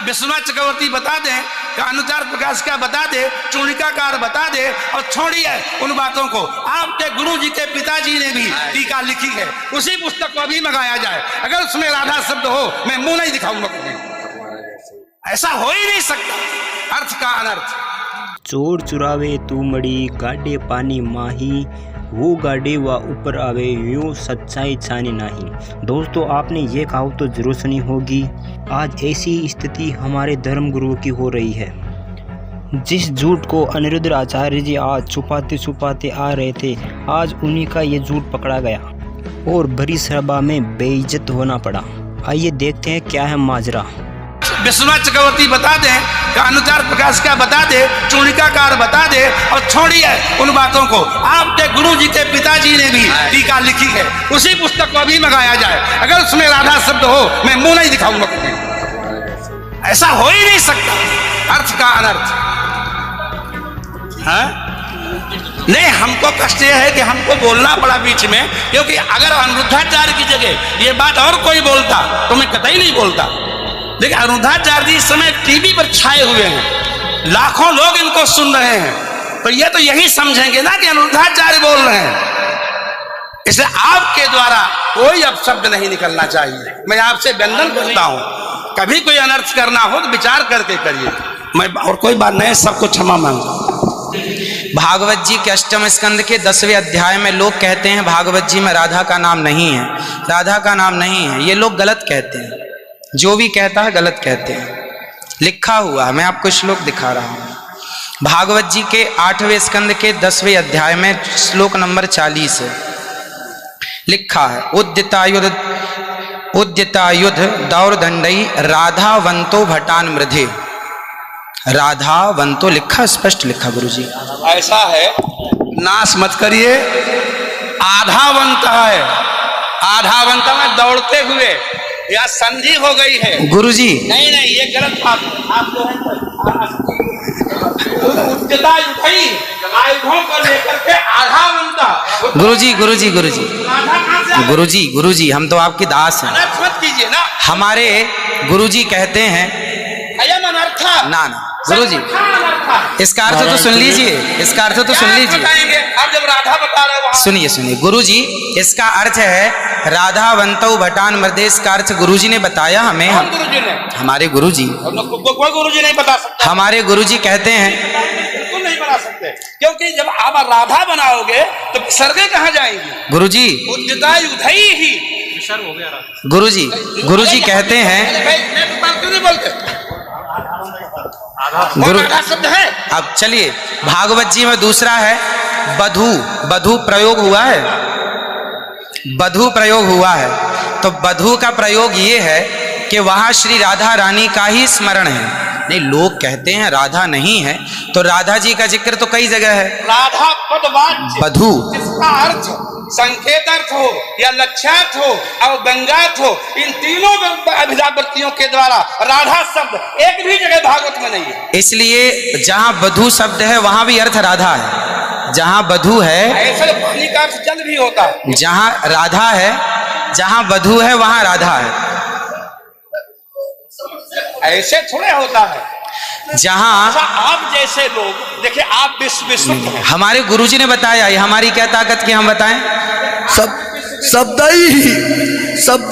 विश्वनाथ चक्रवर्ती बता दें, अनुचार प्रकाश का बता दे, चूणिकाकार बता दे, और छोड़िए उन बातों को। आपके गुरु जी के पिताजी ने भी टीका लिखी है, उसी पुस्तक को अभी मंगाया जाए। अगर उसमें राधा शब्द हो, मैं मुंह नहीं दिखाऊंगा कभी। ऐसा हो ही नहीं सकता, अर्थ का अनर्थ। चोर चुरावे तू मड़ी, गाडे पानी माही, वो गाडे व ऊपर आवे, यूं सच्चाई छानी नहीं। दोस्तों, आपने ये कहावत तो जरूर सुनी होगी। आज ऐसी स्थिति हमारे धर्म गुरुओं की हो रही है। जिस झूठ को अनिरुद्ध आचार्य जी आज छुपाते छुपाते आ रहे थे, आज उन्हीं का ये झूठ पकड़ा गया और भरी सभा में बेइज्जत होना पड़ा। आइए देखते हैं क्या है माजरा। विश्वनाथ चक्रवर्ती बता दें, अनुचार प्रकाश का बता दे, चूणिकाकार बता दे, और छोड़िए उन बातों को। आपके गुरु जी के पिताजी ने भी टीका लिखी है, उसी पुस्तक को अभी मंगाया जाए। अगर उसमें राधा शब्द हो, मैं मुंह नहीं दिखाऊंगा कभी। ऐसा हो ही नहीं सकता, अर्थ का अनर्थ। नहीं, हमको कष्ट यह है कि हमको बोलना पड़ा बीच में, क्योंकि अगर अनिरुद्धाचार्य की जगह ये बात और कोई बोलता तो मैं कतई नहीं बोलता। देखिए, अनिरुद्धाचार्य जी इस समय टीवी पर छाए हुए हैं, लाखों लोग इनको सुन रहे हैं, तो ये तो यही समझेंगे ना कि अनिरुद्धाचार्य बोल रहे हैं। इसलिए आपके द्वारा कोई अपशब्द नहीं निकलना चाहिए। मैं आपसे वंदन करता हूं, कभी कोई अनर्थ करना हो तो विचार करके करिए। मैं और कोई बात नहीं, सबको क्षमा मांगता। भागवत जी के अष्टम स्कंद के 10वें अध्याय में लोग कहते हैं भागवत जी में राधा का नाम नहीं है, राधा का नाम नहीं है। ये लोग गलत कहते हैं, जो भी कहता है गलत कहते हैं। लिखा हुआ है, मैं आपको श्लोक दिखा रहा हूं। भागवत जी के 8वें स्कंद के 10वें अध्याय में श्लोक नंबर 40 है, लिखा है, उद्यतायुध दौरदंडई राधावंतो भटान मृधे। राधावंतो लिखा, स्पष्ट लिखा गुरुजी। ऐसा है, नाश मत करिए। आधावंत है, आधावंत में दौड़ते हुए, या संधि हो गई है गुरुजी। नहीं नहीं, ये गलत बात है। आप जो है आयुधों को लेकर के आधावंत। गुरुजी गुरुजी गुरुजी गुरुजी गुरुजी, हम तो आपके दास हैं, मत कीजिए ना। हमारे गुरुजी कहते हैं ना ना गुरुजी, इसका अर्थ तो सुन लीजिए, इसका अर्थ तो सुन लीजिए। आप जब राधा बता रहे हो, सुनिए सुनिए गुरुजी, इसका अर्थ है राधावंतो भटान मृदेश का अर्थ गुरुजी ने बताया हमें। गुरुजी ने, हमारे गुरुजी, कोई गुरुजी नहीं बता सकता। हमारे गुरुजी कहते हैं बिल्कुल नहीं बना सकते, क्योंकि जब आप राधा बनाओगे तो सर्गे कहाँ जाएंगी गुरुजी। उद्यतायुधई ही गुरुजी, गुरुजी कहते हैं, क्यों नहीं बोलते? गुरु शब्द है। अब चलिए, भागवत जी में दूसरा है बधू। बधू प्रयोग हुआ है, बधू प्रयोग हुआ है। तो बधू का प्रयोग ये है कि वहां श्री राधा रानी का ही स्मरण है। नहीं, लोग कहते हैं राधा नहीं है, तो राधा जी का जिक्र तो कई जगह है। राधा पदवाच्य बधू, जिसका अर्थ संकेत अर्थ हो या लक्ष्यार्थ हो और व्यंग्यार्थ हो, इन तीनों अभिधावृत्तियों के द्वारा राधा शब्द एक भी जगह भागवत में नहीं है। इसलिए जहां बधू शब्द है वहां भी अर्थ राधा है। जहां बधू है, ऐसे पानी का अर्थ जल भी होता है। जहां राधा है, जहां बधू है वहां राधा है। ऐसे थोड़े होता है। जहां आप जैसे लोग देखिए, आप विश्व हमारे गुरुजी ने बताया, ये हमारी क्या ताकत की हम बताएं। शब्द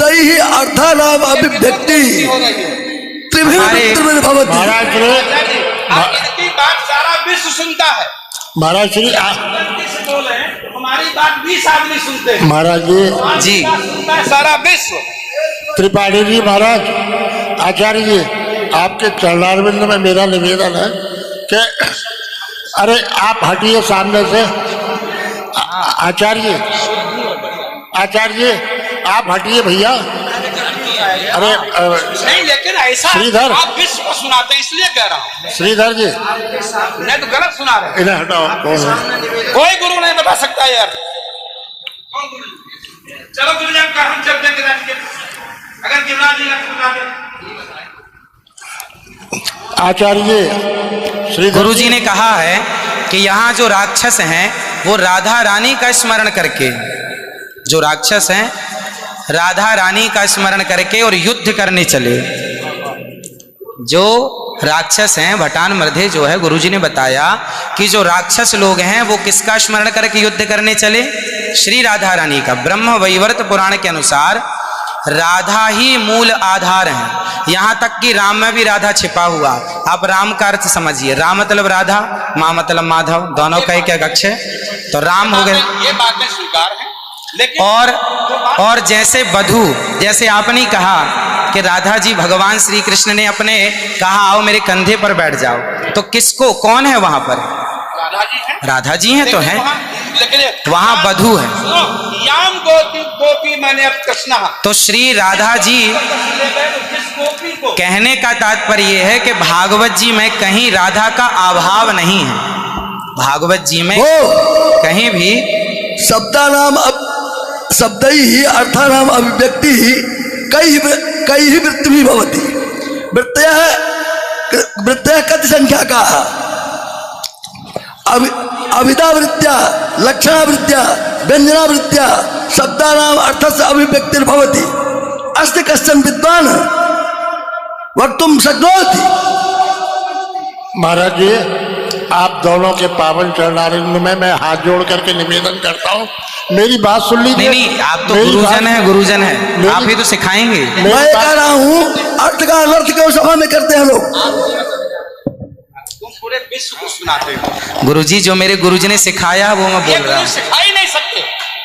ही अर्थानाम अभिव्यक्ति इनकी बात सारा विश्व सुनता है। महाराज श्री बोले हमारी बात 20 आदमी सुनते हैं। महाराज जी सारा विश्व। त्रिपाठी जी, महाराज आचार्य जी, आपके चरणारविंद में मेरा निवेदन है कि अरे आप हटिए सामने से। आचार्य जी आप हटिए भैया। अरे नहीं, लेकिन ऐसा श्रीधर, आप विश्व को सुनाते हैं, इसलिए कह रहा हूँ। श्रीधर जी नहीं तो गलत सुना रहे हैं। इन्हें हटाओ। कोई गुरु नहीं बता सकता यार। चलो गुरुजन का हम चलते हैं, अगर गिरिराज जी का आचार्य गुरुजी ने कहा है कि यहाँ जो राक्षस हैं वो राधा रानी का स्मरण करके, जो राक्षस हैं राधा रानी का स्मरण करके और युद्ध करने चले। जो राक्षस हैं, भटान मर्दे जो है, गुरुजी ने बताया कि जो राक्षस लोग हैं वो किसका स्मरण करके युद्ध करने चले? श्री राधा रानी का। ब्रह्म वैवर्त पुराण के अनुसार राधा ही मूल आधार है। यहाँ तक कि राम में भी राधा छिपा हुआ। आप राम का अर्थ समझिए, राम मतलब राधा, माँ मतलब माधव, दोनों का एक अक्ष है, तो राम हो गए। ये बातें स्वीकार है, लेकिन और जैसे वधू, जैसे आपने कहा कि राधा जी भगवान श्री कृष्ण ने अपने कहा आओ मेरे कंधे पर बैठ जाओ, तो किसको, कौन है वहां पर? राधा जी हैं। राधा जी हैं तो हैं, लेकिन वहां वधू है। याम गोपी मैंने अब कृष्णा, तो श्री राधा जी, जिस गोपी को कहने का तात्पर्य यह है कि भागवत जी में कहीं राधा का अभाव नहीं है। भागवत जी में कहीं भी शब्दानाम शब्द ही अर्थानाम अभिव्यक्ति ही कई ही वृत्ति भवति। वृत्तयः कति संख्या का अभिधावृत्त्या लक्षणावृत्त्या व्यंजनावृत्त्या शब्दानाम अर्थस्य अभिव्यक्तिर्भवति। अस्ति कश्चन विद्वान् वक्तुं शक्नोति। महाराज जी, आप दोनों के पावन चरणारविंद में मैं हाथ जोड़ करके निवेदन करता हूँ, मेरी बात सुन लीजिए। नहीं, आप तो गुरुजन हैं, गुरुजन हैं, आप ही तो सिखाएंगे। मैं कह रहा हूँ अर्थ का अनर्थ क्यों सभा में करते हैं लोग? तुम पूरे विश्व को सुनाते हो। गुरुजी जो मेरे गुरुजी ने सिखाया वो मैं बोल रहा हूँ। सिखा ही नहीं सकते,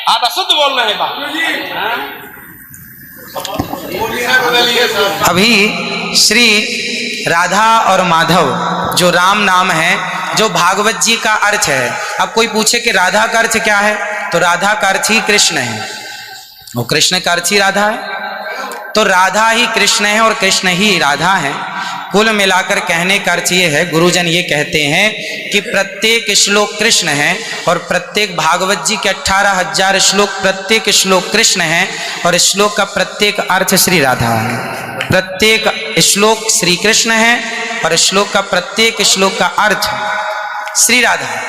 आप अशुद्ध बोल रहे हैं बात। अभी श्री राधा और माधव जो राम नाम है, जो भागवत जी का अर्थ है। अब कोई पूछे कि राधा का अर्थ क्या है, तो राधा का अर्थ ही कृष्ण है, वो कृष्ण का अर्थ ही राधा है। तो राधा ही कृष्ण है और कृष्ण ही राधा है। कुल मिलाकर कहने का अर्थ ये है, गुरुजन ये कहते हैं कि प्रत्येक श्लोक कृष्ण है और प्रत्येक भागवत जी के 18,000 श्लोक, प्रत्येक श्लोक कृष्ण है और श्लोक का प्रत्येक अर्थ श्री राधा है। प्रत्येक श्लोक श्री कृष्ण है और श्लोक का प्रत्येक श्लोक का अर्थ श्री राधा है।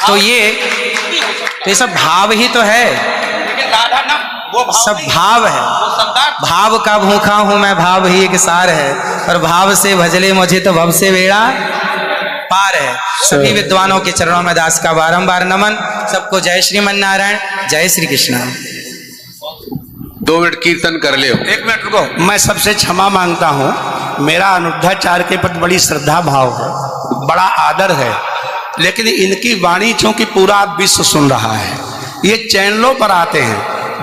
तो ये सब भाव ही तो है, लेकिन राधा ना वो भाव सब नहीं, भाव है। वो शब्दार्थ। भाव का भूखा हूं मैं, भाव ही एक सार है, और भाव से भजले मुझे तो भव से बेड़ा पार है। सभी विद्वानों के चरणों में दास का बारंबार नमन। सबको जय श्रीमन नारायण, जय श्री कृष्ण। 2 मिनट कीर्तन कर ले। 1 मिनट रुको, मैं सबसे क्षमा मांगता हूँ। मेरा अनिरुद्धाचार्य के प्रति बड़ी श्रद्धा भाव है, बड़ा आदर है, लेकिन इनकी वाणी चूंकि पूरा विश्व सुन रहा है, ये चैनलों पर आते हैं।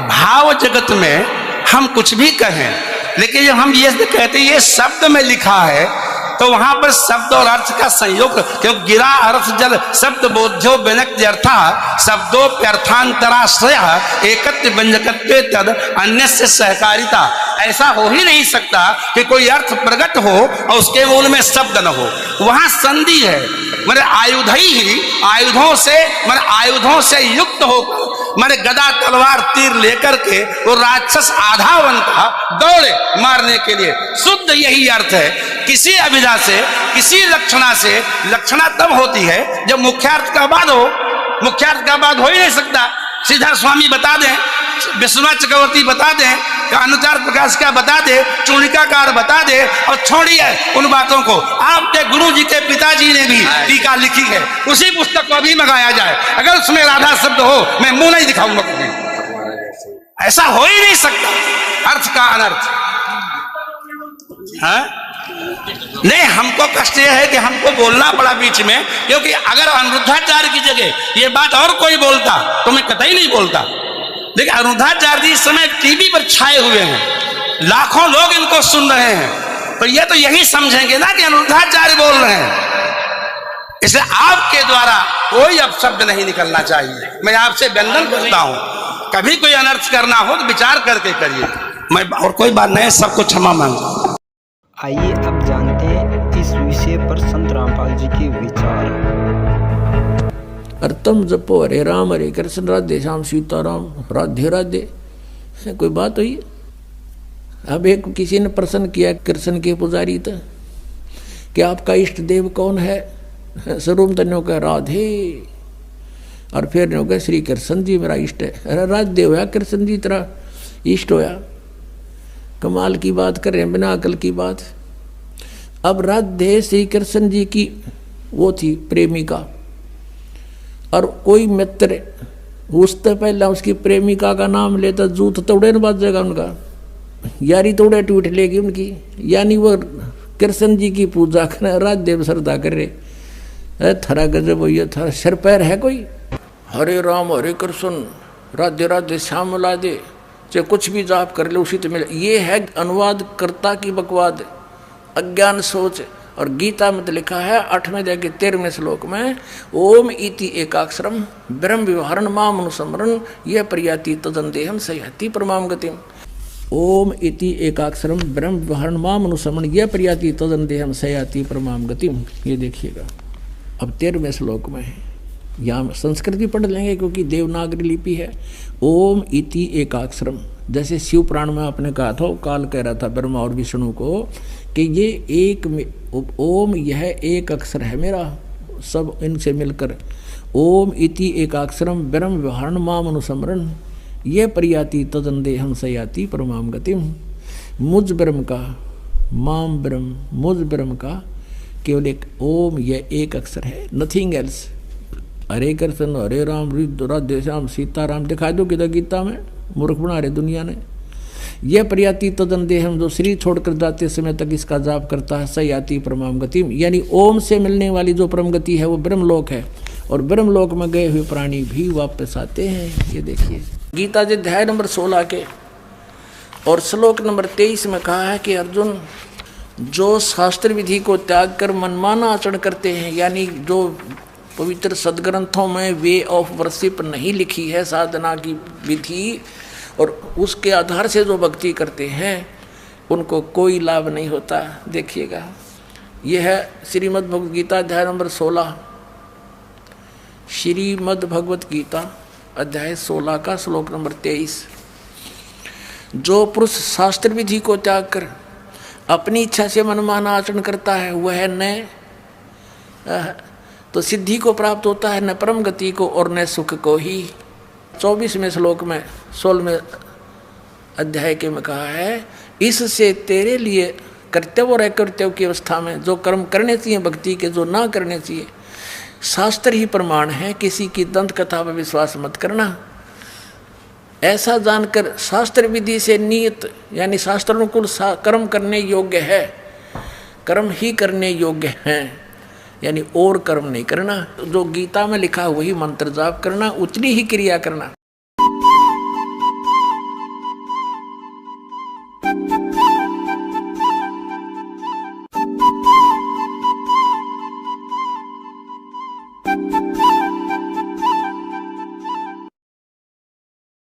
भाव जगत में हम कुछ भी कहें, लेकिन जब हम ये कहते हैं ये शब्द में लिखा है, तो वहां पर शब्द और अर्थ का संयोग, क्योंकि गिरा अर्थ जल शब्द बोध्यो व्यनक्ति अर्था शब्दोप्यर्थांतराश्रय एकत्व व्यंजकत्वे तद अन्य से सहकारिता। ऐसा हो ही नहीं सकता कि कोई अर्थ प्रकट हो और उसके मूल में शब्द न हो। वहां संधि है, मेरे आयुधों से युक्त होकर मैंने गदा तलवार तीर लेकर के वो राक्षस आधावन था दौड़े मारने के लिए। शुद्ध यही अर्थ है। किसी अभिधा से, किसी लक्षणा से, लक्षणा तब होती है जब मुख्यार्थ का बाद हो। मुख्यार्थ का बाद हो ही नहीं सकता। सीधा स्वामी बता दें, विश्वनाथ चक्रवर्ती बता दें, अनुचार प्रकाश का बता दे, चूणिकाकार बता दे, और छोड़िए उन बातों को। आपके गुरु जी के पिताजी ने भी टीका लिखी है, उसी पुस्तक को अभी मंगाया जाए। अगर उसमें राधा शब्द हो, मैं मुंह नहीं दिखाऊंगा कभी। ऐसा हो ही नहीं सकता अर्थ का अनर्थ। नहीं, हमको कष्ट यह है कि हमको बोलना पड़ा बीच में, क्योंकि अगर अनिरुद्धाचार्य की जगह ये बात और कोई बोलता तो मैं कतई नहीं बोलता। देखिए, अनिरुद्धाचार्य जी इस समय टीवी पर छाए हुए हैं, लाखों लोग इनको सुन रहे हैं, तो ये तो यही समझेंगे ना कि अनिरुद्धाचार्य बोल रहे हैं। इसलिए आपके द्वारा कोई अपशब्द नहीं निकलना चाहिए। मैं आपसे वंदन करता हूं, कभी कोई अनर्थ करना हो तो विचार करके करिए। मैं और कोई बात नहीं, सबको क्षमा मांगता हूं। आइए अब जानते हैं इस विषय पर संत रामपाल जी के विचार। अर्थम जपो हरे कृष्ण राधे श्याम सीताराम राधे राधे। कोई बात हुई? अब एक किसी ने प्रश्न किया कृष्ण के पुजारी था कि आपका इष्ट देव कौन है? स्वरूप तन्यों का राधे, और फिर ने कहा श्री कृष्ण जी मेरा इष्ट है। अरे राधे होया कृष्ण जी तेरा इष्ट होया? कमाल की बात कर रहे हैं, बिना अकल की बात। अब राधे श्री कृष्ण जी की वो थी प्रेमिका, और कोई मित्र उससे पहले उसकी प्रेमिका का नाम लेता जूत तोड़े न बाजेगा उनका, यारी तोड़े टूट लेगी उनकी। यानी वो कृष्ण जी की पूजा कर राधे श्रद्धा कर रहे, थरा गजब हो, ये थरा सिर पैर है कोई। हरे राम हरे कृष्ण राधे राधे श्याम ला दे, चाहे कुछ भी जाप कर ले उसी तो मिले। ये है अनुवाद कर्ता की बकवाद, अज्ञान सोच। और गीता में तो लिखा है 8वें अध्याय के 13वें श्लोक में, ओम इति एकाक्षरम ब्रह्म व्यवहारण माम अनुस्मरण यह प्रयाति तदंदेहम सयति परमाम गतिम। ओम इति एकाक्षरम ब्रह्म व्यवहारण माम अनुस्मरण यह प्रयाति तदंदेहम सयति परमाम गतिम। ये देखिएगा अब 13वें श्लोक में है, यहाँ संस्कृत भी पढ़ लेंगे क्योंकि देवनागरी लिपि है। ओम इति एकाक्षरम, जैसे शिव पुराण में आपने कहा था, काल कह रहा था ब्रह्मा और विष्णु को कि ये एक ओम यह एक अक्षर है मेरा, सब इनसे मिलकर। ओम इति एकाक्षरम ब्रह्म व्यवहारण माम अनुस्मरण ये प्रयाति तदंदेहम सयाति परमाम गतिम। मुझ ब्रह्म का, माम ब्रह्म, मुझ ब्रह्म का केवल एक ओम यह एक अक्षर है, नथिंग एल्स। हरे कृष्ण हरे राम राधे श्याम सीताराम दिखा दो किधर गीता में, मूर्ख बना रहे दुनिया ने। यह प्रयाति तदंदेहम, जो शरीर छोड़कर जाते समय तक इसका जाप करता है, सयाति परमाम गति, यानी ओम से मिलने वाली जो परम गति है वो ब्रह्मलोक है, और ब्रह्मलोक में गए हुए प्राणी भी वापस आते हैं। ये देखिए गीता जी अध्याय नंबर 16 के और श्लोक नंबर 23 में कहा है कि अर्जुन, जो शास्त्र विधि को त्याग कर मनमाना आचरण करते हैं, यानी जो पवित्र सदग्रंथों में वे ऑफ वर्शिप नहीं लिखी है, साधना की विधि, और उसके आधार से जो भक्ति करते हैं उनको कोई लाभ नहीं होता। देखिएगा यह है श्रीमद् भगवद गीता अध्याय नंबर 16, श्रीमद् भगवद गीता अध्याय 16 का श्लोक नंबर 23। जो पुरुष शास्त्र विधि को त्याग कर अपनी इच्छा से मनमाना आचरण करता है वह न तो सिद्धि को प्राप्त होता है, न परम गति को और न सुख को ही। 24वें श्लोक में 16वें अध्याय के में कहा है, इससे तेरे लिए कर्तव्य और अकर्तव्य की अवस्था में जो कर्म करने चाहिए भक्ति के, जो ना करने चाहिए, शास्त्र ही प्रमाण है। किसी की दंत कथा पर विश्वास मत करना। ऐसा जानकर शास्त्र विधि से नियत यानी शास्त्रानुकूल कर्म करने योग्य है, कर्म ही करने योग्य हैं, यानी और कर्म नहीं करना। जो गीता में लिखा वही मंत्र जाप करना, उतनी ही क्रिया करना।